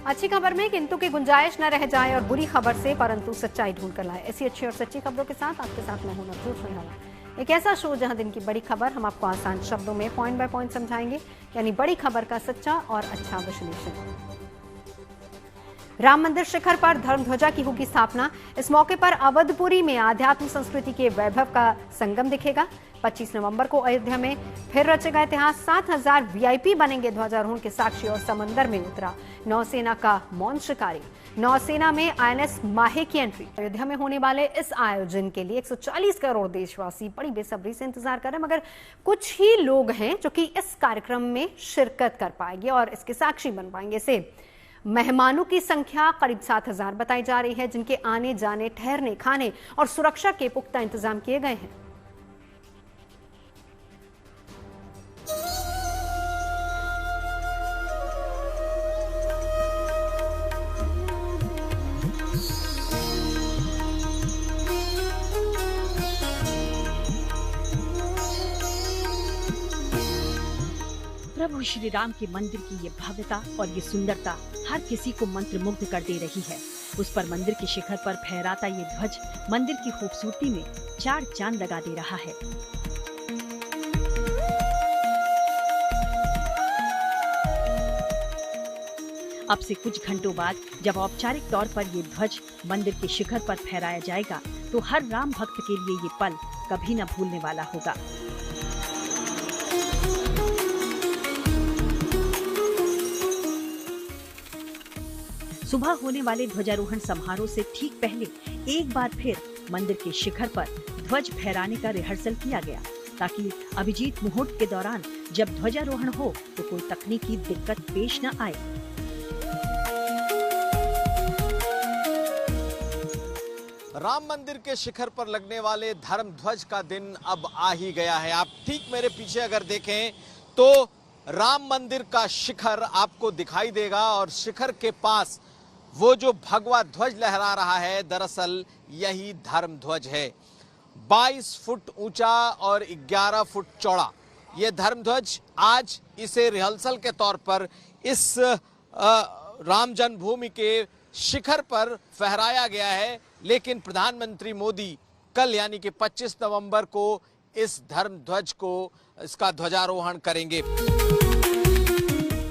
अच्छी खबर में किंतु की गुंजाइश न रह जाए और बुरी खबर से परंतु सच्चाई ढूंढ कर लाए। ऐसी अच्छी और सच्ची खबरों के साथ आपके साथ मैं हूं नवजोत सिंघाला। एक ऐसा शो जहां दिन की बड़ी खबर हम आपको आसान शब्दों में पॉइंट बाय पॉइंट समझाएंगे, यानी बड़ी खबर का सच्चा और अच्छा विश्लेषण। राम मंदिर शिखर पर धर्मध्वजा की होगी स्थापना। इस मौके पर अवधपुरी में आध्यात्म संस्कृति के वैभव का संगम दिखेगा। 25 नवंबर को अयोध्या में फिर रचेगा इतिहास। 7000 वीआईपी बनेंगे ध्वजारोहण के साक्षी और समंदर में उतरा नौसेना का मौन शिकारी। नौसेना में आईएनएस माहे की एंट्री। अयोध्या में होने वाले इस आयोजन के लिए 140 करोड़ देशवासी बड़ी बेसब्री से इंतजार कर रहे हैं, मगर कुछ ही लोग हैं जो कि इस कार्यक्रम में शिरकत कर पाएंगे और इसके साक्षी बन पाएंगे। से मेहमानों की संख्या करीब 7000 बताई जा रही है, जिनके आने जाने, ठहरने, खाने और सुरक्षा के पुख्ता इंतजाम किए गए हैं। प्रभु श्री राम के मंदिर की ये भव्यता और ये सुंदरता हर किसी को मंत्रमुग्ध कर दे रही है। उस पर मंदिर के शिखर पर फहराता ये ध्वज मंदिर की खूबसूरती में चार चांद लगा दे रहा है। अब से कुछ घंटों बाद जब औपचारिक तौर पर ये ध्वज मंदिर के शिखर पर फहराया जाएगा तो हर राम भक्त के लिए ये पल कभी न भूलने वाला होगा। सुबह होने वाले ध्वजारोहण समारोह से ठीक पहले एक बार फिर मंदिर के शिखर पर ध्वज फहराने का रिहर्सल किया गया, ताकि अभिजीत मुहूर्त के दौरान जब ध्वजारोहण हो तो कोई तकनीकी दिक्कत पेश न आए। राम मंदिर के शिखर पर लगने वाले धर्म ध्वज का दिन अब आ ही गया है। आप ठीक मेरे पीछे अगर देखें तो राम मंदिर का शिखर आपको दिखाई देगा और शिखर के पास वो जो भगवा ध्वज लहरा रहा है, दरअसल यही धर्म ध्वज है। 22 फुट ऊंचा और 11 फुट चौड़ा ये धर्म ध्वज आज इसे रिहर्सल के तौर पर इस राम जन्मभूमि के शिखर पर फहराया गया है। लेकिन प्रधानमंत्री मोदी कल यानी कि 25 नवंबर को इस धर्म ध्वज को इसका ध्वजारोहण करेंगे।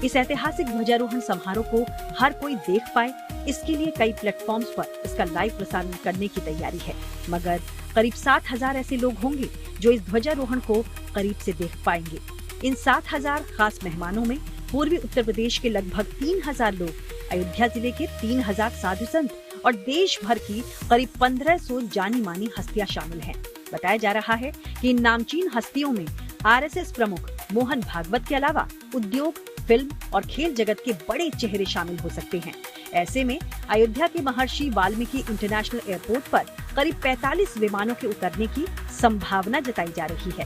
इस ऐतिहासिक ध्वजारोहण समारोह को हर कोई देख पाए, इसके लिए कई प्लेटफॉर्म्स पर इसका लाइव प्रसारण करने की तैयारी है, मगर करीब 7000 ऐसे लोग होंगे जो इस ध्वजारोहण को करीब से देख पाएंगे। इन 7000 खास मेहमानों में पूर्वी उत्तर प्रदेश के लगभग 3000 लोग, अयोध्या जिले के 3000 साधु संत और देश भर की करीब 1500 जानी मानी हस्तियां शामिल हैं। बताया जा रहा है कि इन नामचीन हस्तियों में आरएसएस प्रमुख मोहन भागवत के अलावा उद्योग, फिल्म और खेल जगत के बड़े चेहरे शामिल हो सकते हैं। ऐसे में अयोध्या के महर्षि वाल्मीकि इंटरनेशनल एयरपोर्ट पर करीब 45 विमानों के उतरने की संभावना जताई जा रही है।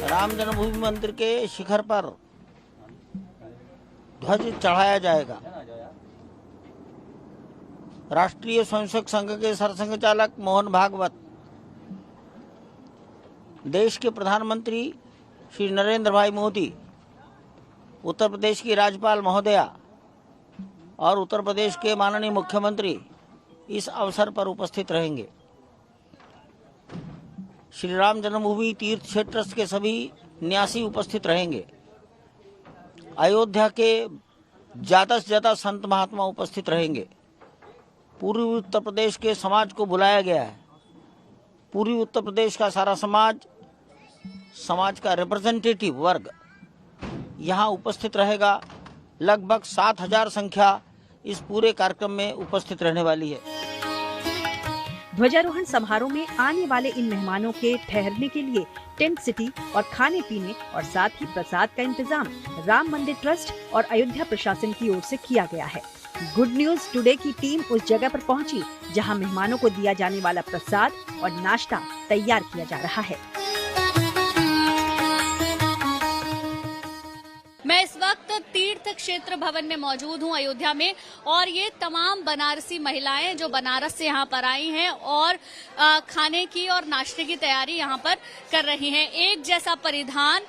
राम जन्मभूमि मंदिर के शिखर पर ध्वज चढ़ाया जाएगा। राष्ट्रीय स्वयंसेवक संघ के सरसंघचालक मोहन भागवत, देश के प्रधानमंत्री श्री नरेंद्र भाई मोदी, उत्तर प्रदेश की राज्यपाल महोदया और उत्तर प्रदेश के माननीय मुख्यमंत्री इस अवसर पर उपस्थित रहेंगे। श्री राम जन्मभूमि तीर्थ क्षेत्र के सभी न्यासी उपस्थित रहेंगे। अयोध्या के ज्यादा से ज्यादा संत महात्मा उपस्थित रहेंगे। पूर्वी उत्तर प्रदेश के समाज को बुलाया गया है। पूर्वी उत्तर प्रदेश का सारा समाज का रिप्रेजेंटेटिव वर्ग यहाँ उपस्थित रहेगा। लगभग 7000 संख्या इस पूरे कार्यक्रम में उपस्थित रहने वाली है। ध्वजारोहण समारोह में आने वाले इन मेहमानों के ठहरने के लिए टेंट सिटी और खाने पीने और साथ ही प्रसाद का इंतजाम राम मंदिर ट्रस्ट और अयोध्या प्रशासन की ओर से किया गया है। गुड न्यूज टुडे की टीम उस जगह पर पहुंची जहां मेहमानों को दिया जाने वाला प्रसाद और नाश्ता तैयार किया जा रहा है। मैं इस वक्त तीर्थ क्षेत्र भवन में मौजूद हूं अयोध्या में, और ये तमाम बनारसी महिलाएं जो बनारस से यहाँ पर आई हैं और खाने की और नाश्ते की तैयारी यहाँ पर कर रही हैं। एक जैसा परिधान,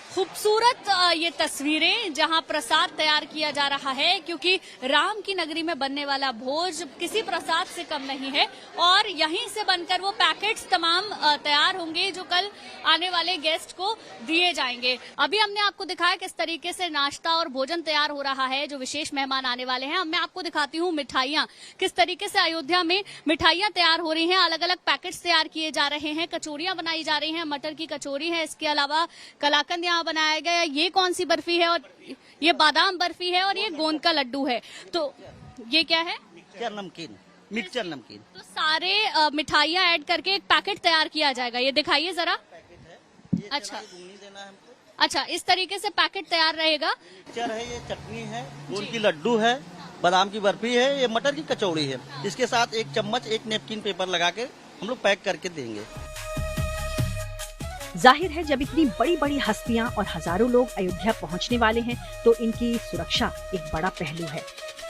खूबसूरत ये तस्वीरें जहां प्रसाद तैयार किया जा रहा है, क्योंकि राम की नगरी में बनने वाला भोज किसी प्रसाद से कम नहीं है और यहीं से बनकर वो पैकेट्स तमाम तैयार होंगे जो कल आने वाले गेस्ट को दिए जाएंगे। अभी हमने आपको दिखाया किस तरीके से नाश्ता और भोजन तैयार हो रहा है जो विशेष मेहमान आने वाले हैं। अब मैं आपको दिखाती हूँ मिठाइयाँ, किस तरीके से अयोध्या में मिठाइयाँ तैयार हो रही हैं। अलग अलग पैकेट्स तैयार किए जा रहे हैं, कचौरियां बनाई जा रही हैं, मटर की कचौरी है, इसके अलावा कलाकंद यहाँ बनाया गया। ये कौन सी बर्फी है? और ये बादाम बर्फी है और ये गोंद का लड्डू है। तो ये क्या है? मिक्सचर नमकीन। तो सारे मिठाइयाँ ऐड करके एक पैकेट तैयार किया जाएगा। ये दिखाइए जरा। अच्छा अच्छा, इस तरीके से पैकेट तैयार रहेगा। मिक्सचर है, ये चटनी है, गोंद की लड्डू है, बादाम की बर्फी है, ये मटर की कचौड़ी है। इसके साथ एक चम्मच एक नैपकिन पेपर लगा के हम लोग पैक करके देंगे। जाहिर है जब इतनी बड़ी बड़ी हस्तियां और हजारों लोग अयोध्या पहुंचने वाले हैं तो इनकी सुरक्षा एक बड़ा पहलू है।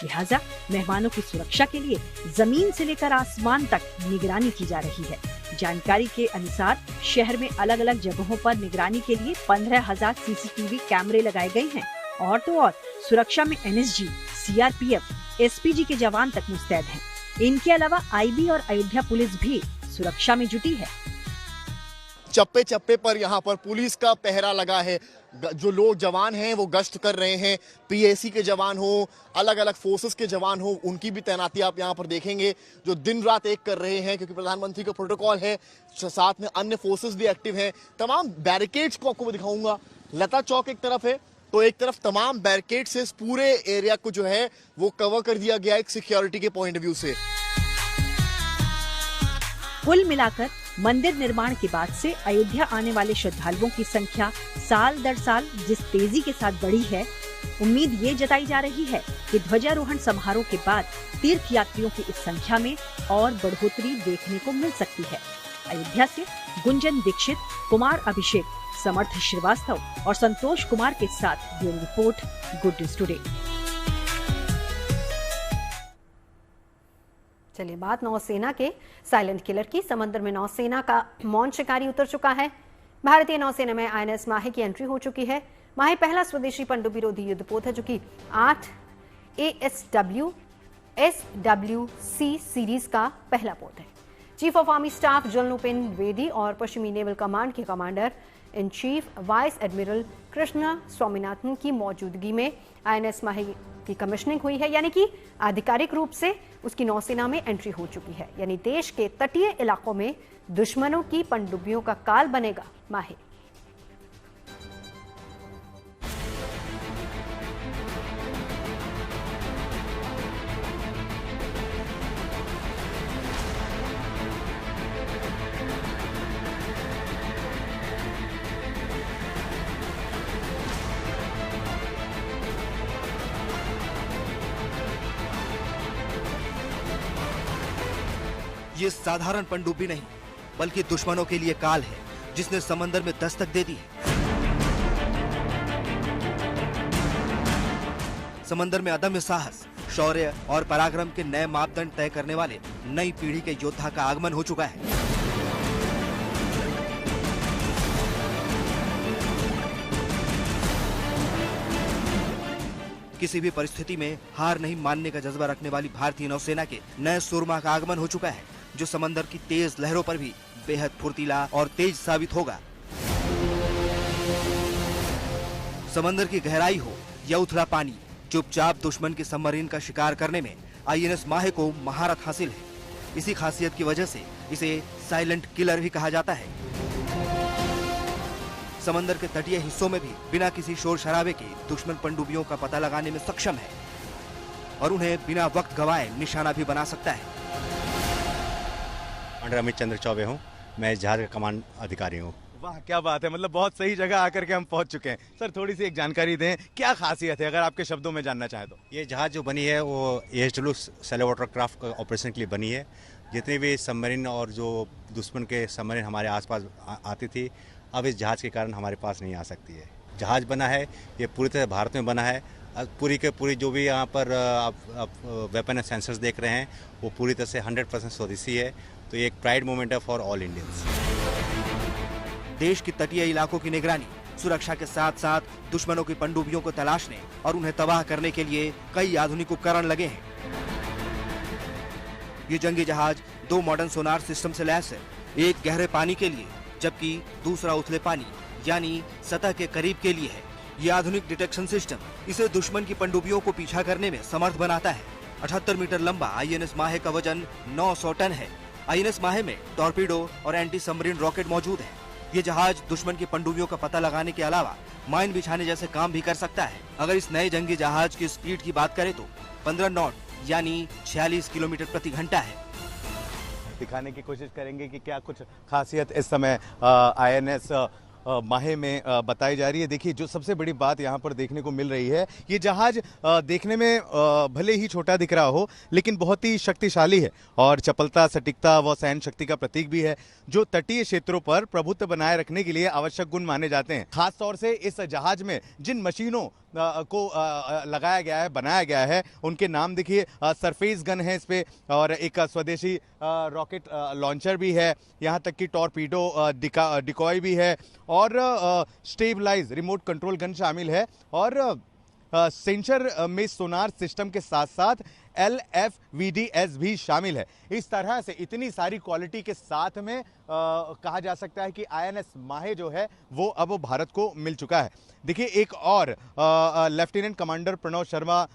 लिहाजा मेहमानों की सुरक्षा के लिए जमीन से लेकर आसमान तक निगरानी की जा रही है। जानकारी के अनुसार शहर में अलग अलग जगहों पर निगरानी के लिए 15,000 सीसीटीवी कैमरे लगाए गए हैं और तो और सुरक्षा में एनएसजी, सीआरपीएफ, एसपीजी के जवान तक मुस्तैद हैं। इनके अलावा आईबी और अयोध्या पुलिस भी सुरक्षा में जुटी है। चप्पे चप्पे पर यहाँ पर पुलिस का पहरा लगा है। जो लोग जवान हैं वो गश्त कर रहे हैं। पीएसी के जवान हो, अलग अलग फोर्सेस के जवान हो, उनकी भी तैनाती आप यहाँ पर देखेंगे जो दिन रात एक कर रहे हैं, क्योंकि प्रधानमंत्री का प्रोटोकॉल है। साथ में अन्य फोर्सेस भी एक्टिव हैं। तमाम बैरिकेड्स को आपको दिखाऊंगा। लता चौक एक तरफ है तो एक तरफ तमाम बैरिकेड से इस पूरे एरिया को जो है वो कवर कर दिया गया एक सिक्योरिटी के पॉइंट ऑफ व्यू से। कुल मिलाकर मंदिर निर्माण के बाद से अयोध्या आने वाले श्रद्धालुओं की संख्या साल दर साल जिस तेजी के साथ बढ़ी है, उम्मीद ये जताई जा रही है कि ध्वजारोहण समारोह के बाद तीर्थ यात्रियों की इस संख्या में और बढ़ोतरी देखने को मिल सकती है। अयोध्या से गुंजन दीक्षित, कुमार अभिषेक, समर्थ श्रीवास्तव और संतोष कुमार के साथ bureau report, good news today. चलिए बात नौसेना के साइलेंट किलर की। समंदर में नौसेना का मौन शिकारी उतर चुका है। भारतीय नौसेना में आईएनएस माहे की एंट्री हो चुकी है। माहे पहला स्वदेशी पनडुब्बी विरोधी युद्धपोत है जो कि 8 SWC सीरीज का पहला पोत है। Chief of army staff general Upen Dwivedi और पश्चिमी नेवल कमांड के commander in chief vice admiral Krishna Swaminathan की मौजूदगी में आईएनएस माहे की कमिश्निंग हुई है, यानी कि आधिकारिक रूप से उसकी नौसेना में एंट्री हो चुकी है। यानी देश के तटीय इलाकों में दुश्मनों की पनडुब्बियों का काल बनेगा माहे। ये साधारण पनडुब्बी नहीं बल्कि दुश्मनों के लिए काल है जिसने समंदर में दस्तक दे दी है। समंदर में अदम्य साहस, शौर्य और पराक्रम के नए मापदंड तय करने वाले नई पीढ़ी के योद्धा का आगमन हो चुका है। किसी भी परिस्थिति में हार नहीं मानने का जज्बा रखने वाली भारतीय नौसेना के नए सुरमा का आगमन हो चुका है जो समंदर की तेज लहरों पर भी बेहद फुर्तीला और तेज साबित होगा। समंदर की गहराई हो या उथला पानी, चुपचाप दुश्मन के सबमरीन का शिकार करने में आईएनएस माहे को महारत हासिल है। इसी खासियत की वजह से इसे साइलेंट किलर भी कहा जाता है। समंदर के तटीय हिस्सों में भी बिना किसी शोर शराबे के दुश्मन पनडुब्बियों का पता लगाने में सक्षम है और उन्हें बिना वक्त गवाए निशाना भी बना सकता है। अमित चंद्र चौबे हूँ, मैं जहाज का कमांड अधिकारी हूँ। वाह क्या बात है, मतलब बहुत सही जगह आकर के हम पहुंच चुके हैं। सर थोड़ी सी एक जानकारी दें, क्या खासियत है अगर आपके शब्दों में जानना चाहें तो? ये जहाज जो बनी है वो AHW सैलो वाटरक्राफ्ट ऑपरेशन के लिए बनी है। जितने भी सबमरीन और जो दुश्मन के सबमरीन हमारे आसपास आती थी, अब इस जहाज के कारण हमारे पास नहीं आ सकती है। जहाज बना है ये पूरी तरह भारत में बना है। पूरी के पूरी जो भी यहाँ पर आप वेपन एंड सेंसर्स देख रहे हैं वो पूरी तरह से 100% स्वदेशी है। तो ये एक प्राइड मोमेंट है फॉर ऑल इंडियंस। देश की तटीय इलाकों की निगरानी सुरक्षा के साथ साथ दुश्मनों की पनडुब्बियों को तलाशने और उन्हें तबाह करने के लिए कई आधुनिक उपकरण लगे हैं। ये जंगी जहाज 2 मॉडर्न सोनार सिस्टम से लैस है, एक गहरे पानी के लिए जबकि दूसरा उथले पानी यानी सतह के करीब के लिए है। ये आधुनिक डिटेक्शन सिस्टम इसे दुश्मन की पनडुब्बियों को पीछा करने में समर्थ बनाता है। 78 मीटर लंबा आईएनएस माहे का वजन 900 टन है। आईएनएस माहे में टॉर्पीडो और एंटी सबमरीन रॉकेट मौजूद है। ये जहाज दुश्मन की पनडुब्बियों का पता लगाने के अलावा माइन बिछाने जैसे काम भी कर सकता है। अगर इस नए जंगी जहाज की स्पीड की बात करें तो 15 नॉट यानी 46 किलोमीटर प्रति घंटा है। दिखाने की कोशिश करेंगे कि क्या कुछ खासियत इस समय आईएनएस माहे में बताई जा रही है। देखिए, जो सबसे बड़ी बात यहाँ पर देखने को मिल रही है, ये जहाज देखने में भले ही छोटा दिख रहा हो लेकिन बहुत ही शक्तिशाली है और चपलता, सटीकता व सहन शक्ति का प्रतीक भी है, जो तटीय क्षेत्रों पर प्रभुत्व बनाए रखने के लिए आवश्यक गुण माने जाते हैं। खास तौर से इस जहाज में जिन मशीनों को लगाया गया है, बनाया गया है, उनके नाम देखिए। सरफेस गन है इस पे और एक स्वदेशी रॉकेट लॉन्चर भी है, यहाँ तक कि टॉर्पीडो डिकॉय भी है और स्टेबलाइज रिमोट कंट्रोल गन शामिल है और सेंसर में सोनार सिस्टम के साथ साथ LFVDS भी शामिल है। इस तरह से इतनी सारी क्वालिटी के साथ में कहा जा सकता है कि आईएनएस माहे जो है वो अब भारत को मिल चुका है। देखिए, एक और लेफ्टिनेंट कमांडर प्रणव शर्मा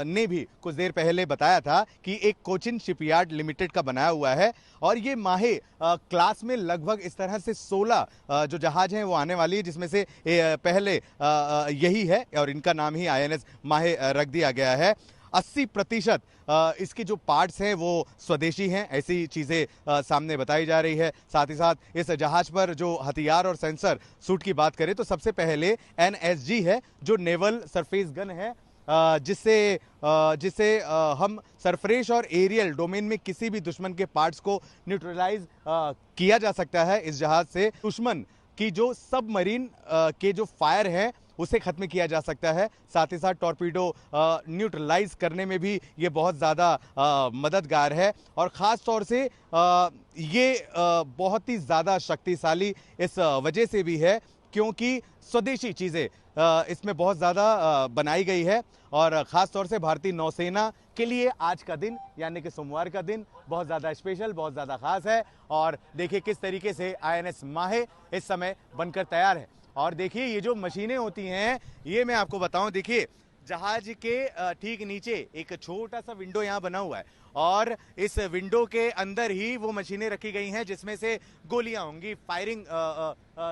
ने भी कुछ देर पहले बताया था कि एक कोचिन शिपयार्ड लिमिटेड का बनाया हुआ है और ये माहे क्लास में लगभग इस तरह से 16 जो जहाज हैं वो आने वाली है, जिसमें से पहले यही है और इनका नाम ही आईएनएस माहे रख दिया गया है। 80% इसके जो पार्ट्स हैं वो स्वदेशी हैं, ऐसी चीज़ें सामने बताई जा रही है। साथ ही साथ इस जहाज पर जो हथियार और सेंसर सूट की बात करें तो सबसे पहले NSG है, जो नेवल सरफेस गन है, जिससे हम सरफरेश और एरियल डोमेन में किसी भी दुश्मन के पार्ट्स को न्यूट्रलाइज किया जा सकता है। इस जहाज से दुश्मन की जो सबमरीन के जो फायर है उसे खत्म किया जा सकता है। साथ ही साथ टॉर्पीडो न्यूट्रलाइज करने में भी ये बहुत ज़्यादा मददगार है और ख़ास तौर से ये बहुत ही ज़्यादा शक्तिशाली इस वजह से भी है क्योंकि स्वदेशी चीज़ें इसमें बहुत ज़्यादा बनाई गई है और ख़ास तौर से भारतीय नौसेना के लिए आज का दिन यानी कि सोमवार का दिन बहुत ज़्यादा स्पेशल, बहुत ज़्यादा ख़ास है। और देखिए किस तरीके से आईएनएस माहे इस समय बनकर तैयार है। और देखिए, ये जो मशीनें होती हैं, ये मैं आपको बताऊं, देखिए जहाज के ठीक नीचे एक छोटा सा विंडो यहाँ बना हुआ है और इस विंडो के अंदर ही वो मशीनें रखी गई हैं जिसमें से गोलियां होंगी, फायरिंग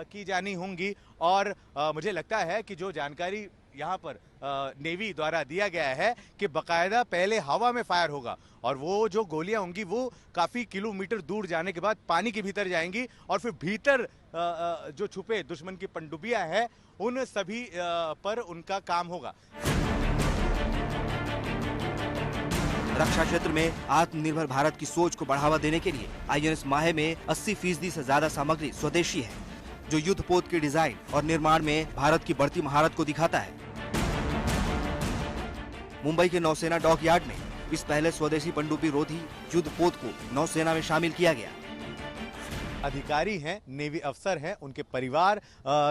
की जानी होंगी। और मुझे लगता है कि जो जानकारी यहाँ पर नेवी द्वारा दिया गया है कि बकायदा पहले हवा में फायर होगा और वो जो गोलियां होंगी वो काफ़ी किलोमीटर दूर जाने के बाद पानी के भीतर जाएंगी और फिर भीतर जो छुपे दुश्मन की पनडुब्बियां हैं उन सभी पर उनका काम होगा। रक्षा क्षेत्र में आत्मनिर्भर भारत की सोच को बढ़ावा देने के लिए आईएनएस माहे में 80% से ज्यादा सामग्री स्वदेशी है, जो युद्धपोत के डिजाइन और निर्माण में भारत की बढ़ती महारत को दिखाता है। मुंबई के नौसेना डॉक यार्ड में इस पहले स्वदेशी पनडुब्बी रोधी युद्धपोत को नौसेना में शामिल किया गया। अधिकारी हैं, नेवी अफसर हैं, उनके परिवार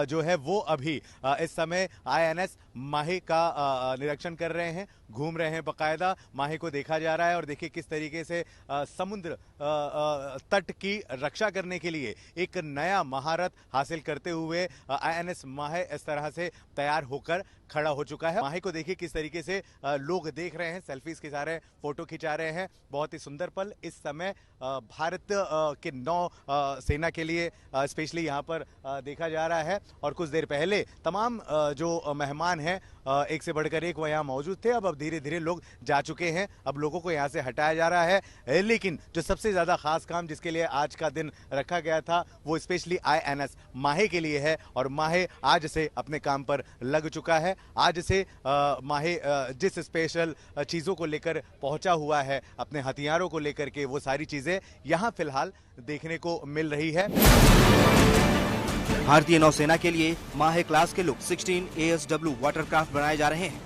जो है वो अभी इस समय आईएनएस माहे का निरीक्षण कर रहे हैं, घूम रहे हैं, बकायदा माहे को देखा जा रहा है। और देखिए किस तरीके से समुद्र तट की रक्षा करने के लिए एक नया महारत हासिल करते हुए आईएनएस माहे इस तरह से तैयार होकर खड़ा हो चुका है। माहे को देखिए किस तरीके से लोग देख रहे हैं, सेल्फीज खिंचा रहे हैं, फोटो खिंचा रहे हैं। बहुत ही सुंदर पल इस समय भारत के नौ सेना के लिए स्पेशली यहाँ पर देखा जा रहा है। और कुछ देर पहले तमाम जो मेहमान हैं एक से बढ़कर एक वो यहाँ मौजूद थे। अब धीरे धीरे लोग जा चुके हैं, अब लोगों को यहाँ से हटाया जा रहा है। लेकिन जो सबसे ज़्यादा खास काम जिसके लिए आज का दिन रखा गया था वो स्पेशली आईएनएस माहे के लिए है और माहे आज से अपने काम पर लग चुका है। आज से माहे जिस स्पेशल चीज़ों को लेकर पहुंचा हुआ है, अपने हथियारों को लेकर के, वो सारी चीज़ें यहाँ फिलहाल देखने को मिल रही है। भारतीय नौसेना के लिए माहे क्लास के लोग 16 ASW वाटरक्राफ्ट बनाए जा रहे हैं,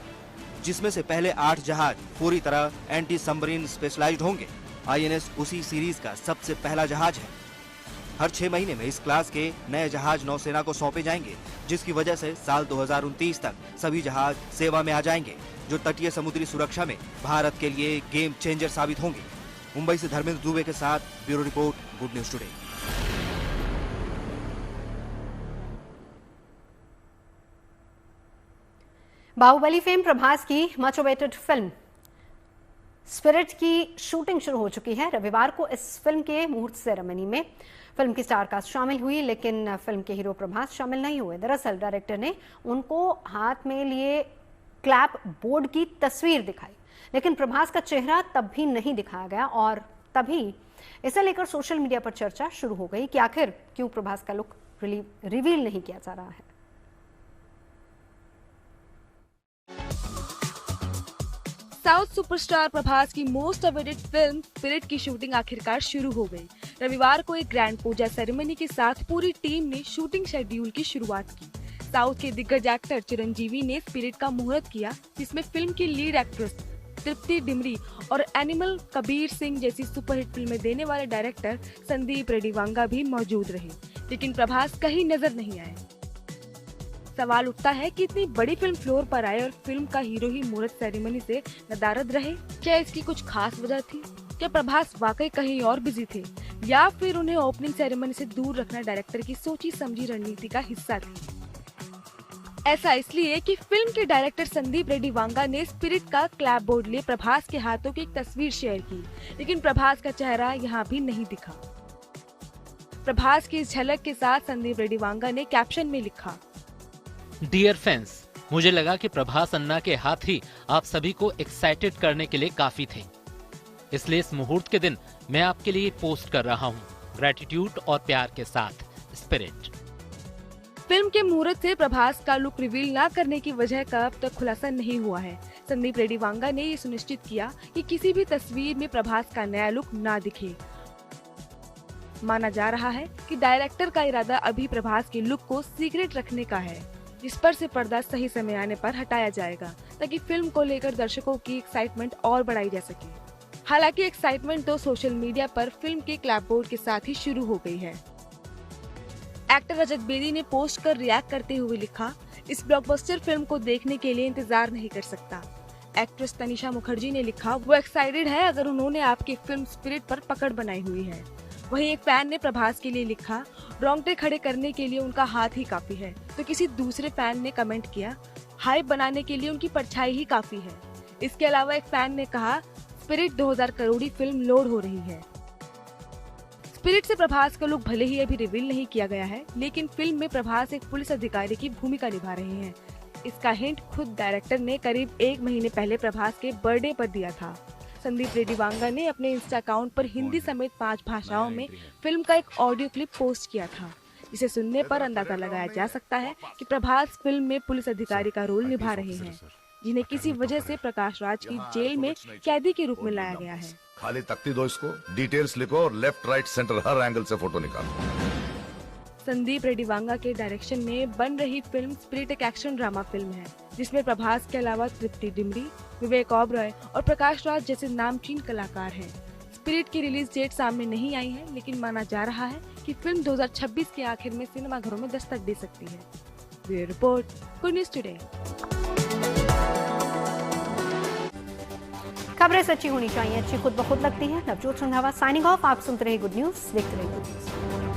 जिसमें से पहले 8 जहाज पूरी तरह एंटी सबमरीन स्पेशलाइज्ड होंगे। आईएनएस उसी सीरीज का सबसे पहला जहाज है। हर 6 महीने में इस क्लास के नए जहाज नौसेना को सौंपे जाएंगे, जिसकी वजह से साल 2029 तक सभी जहाज सेवा में आ जाएंगे, जो तटीय समुद्री सुरक्षा में भारत के लिए गेम चेंजर साबित होंगे। मुंबई से धर्मेंद्र दुबे के साथ bureau report, good news today. Baahubali fame Prabhas की मच अवेटेड फिल्म स्पिरिट की शूटिंग शुरू हो चुकी है। रविवार को इस फिल्म के मुहूर्त सेरेमनी में फिल्म की स्टार कास्ट शामिल हुई, लेकिन फिल्म के हीरो प्रभास शामिल नहीं हुए। दरअसल डायरेक्टर ने उनको हाथ में लिए क्लैप बोर्ड की तस्वीर दिखाई, लेकिन प्रभास का चेहरा तब भी नहीं दिखाया गया और तभी इसे लेकर सोशल मीडिया पर चर्चा शुरू हो गई कि आखिर क्यों प्रभास का लुक रिवील नहीं किया जा रहा है। साउथ सुपरस्टार प्रभास की मोस्ट अवेटेड फिल्म स्पिरिट की शूटिंग आखिरकार शुरू हो गई। रविवार को एक ग्रैंड पूजा सेरेमनी के साथ पूरी टीम ने शूटिंग शेड्यूल की शुरुआत की। साउथ के दिग्गज एक्टर चिरंजीवी ने स्पिरिट का मुहूर्त किया, जिसमें फिल्म की लीड एक्ट्रेस तृप्ति डिमरी और एनिमल कबीर सिंह जैसी सुपरहिट फिल्में देने वाले डायरेक्टर संदीप रेड्डीवांगा भी मौजूद रहे, लेकिन प्रभास कहीं नजर नहीं आए। सवाल उठता है कि इतनी बड़ी फिल्म फ्लोर पर आए और फिल्म का हीरो ही मुहूर्त सेरेमनी से नदारद रहे। क्या इसकी कुछ खास वजह थी? क्या प्रभास वाकई कहीं और बिजी थे, या फिर उन्हें ओपनिंग सेरेमनी से दूर रखना डायरेक्टर की सोची समझी रणनीति का हिस्सा थी? ऐसा इसलिए कि फिल्म के डायरेक्टर संदीप रेड्डीवांगा ने स्पिरिट का क्लैप बोर्ड लिए प्रभास के हाथों की एक तस्वीर शेयर की, लेकिन प्रभास का चेहरा यहाँ भी नहीं दिखा। प्रभास की इस झलक के साथ संदीप रेड्डीवांगा ने कैप्शन में लिखा, डियर फैंस, मुझे लगा कि प्रभास अन्ना के हाथ ही आप सभी को एक्साइटेड करने के लिए काफी थे, इसलिए इस मुहूर्त के दिन मैं आपके लिए पोस्ट कर रहा हूँ। ग्रेटिट्यूड और प्यार के साथ, स्पिरिट। फिल्म के मुहूर्त से प्रभास का लुक रिवील न करने की वजह का अब तक खुलासा नहीं हुआ है। संदीप रेड्डीवांगा ने ये सुनिश्चित किया कि किसी भी तस्वीर में प्रभास का नया लुक ना दिखे। माना जा रहा है कि डायरेक्टर का इरादा अभी प्रभास के लुक को सीक्रेट रखने का है, जिस पर से पर्दा सही समय आने पर हटाया जाएगा, ताकि फिल्म को लेकर दर्शकों की एक्साइटमेंट और बढ़ाई जा सके। हालांकि एक्साइटमेंट तो सोशल मीडिया पर फिल्म के क्लैपबोर्ड के साथ ही शुरू हो गई है। एक्टर रजत बेदी ने पोस्ट कर रिएक्ट करते हुए लिखा, इस ब्लॉकबस्टर फिल्म को देखने के लिए इंतजार नहीं कर सकता। एक्ट्रेस तनिषा मुखर्जी ने लिखा, वो एक्साइटेड है अगर उन्होंने आपकी फिल्म स्पिरिट पर पकड़ बनाई हुई है। वहीं एक फैन ने प्रभास के लिए लिखा, रोंगटे खड़े करने के लिए उनका हाथ ही काफी है। तो किसी दूसरे फैन ने कमेंट किया, हाइप बनाने के लिए उनकी परछाई ही काफी है। इसके अलावा एक फैन ने कहा, स्पिरिट 2000 करोड़ी फिल्म लोड हो रही है। स्पिरिट से प्रभास का लुक भले ही अभी रिवील नहीं किया गया है, लेकिन फिल्म में प्रभास एक पुलिस अधिकारी की भूमिका निभा रहे हैं। इसका हिंट खुद डायरेक्टर ने करीब 1 महीने पहले प्रभास के बर्थडे पर दिया था। संदीप रेड्डीवांगा ने अपने इंस्टा अकाउंट पर हिंदी समेत 5 भाषाओं में फिल्म का एक ऑडियो क्लिप पोस्ट किया था, जिसे सुनने पर अंदाजा लगाया जा सकता है कि प्रभास फिल्म में पुलिस अधिकारी का रोल निभा रहे हैं, जिन्हें किसी वजह से प्रकाश राज की जेल में कैदी के रूप में लाया गया है। खाली तख्ती दो इसको, डिटेल्स लिखो और लेफ्ट राइट सेंटर हर एंगल से फोटो निकालो। संदीप रेड्डीवांगा के डायरेक्शन में बन रही फिल्म स्पिरिट एक एक्शन ड्रामा फिल्म है, जिसमें प्रभास के अलावा तृप्ति डिमरी, विवेक ओबरॉय और प्रकाश राज जैसे नामचीन कलाकार हैं। स्पिरिट की रिलीज डेट सामने नहीं आई है, लेकिन माना जा रहा है कि फिल्म 2026 के आखिर में सिनेमाघरों में दस्तक दे सकती है। Bureau report, good news today. खबरें सच्ची होनी चाहिए, अच्छी खुद ब खुद लगती है। Navjot Randhawa signing off. आप सुनते रहिए गुड न्यूज, देखते रहिए गुड न्यूज।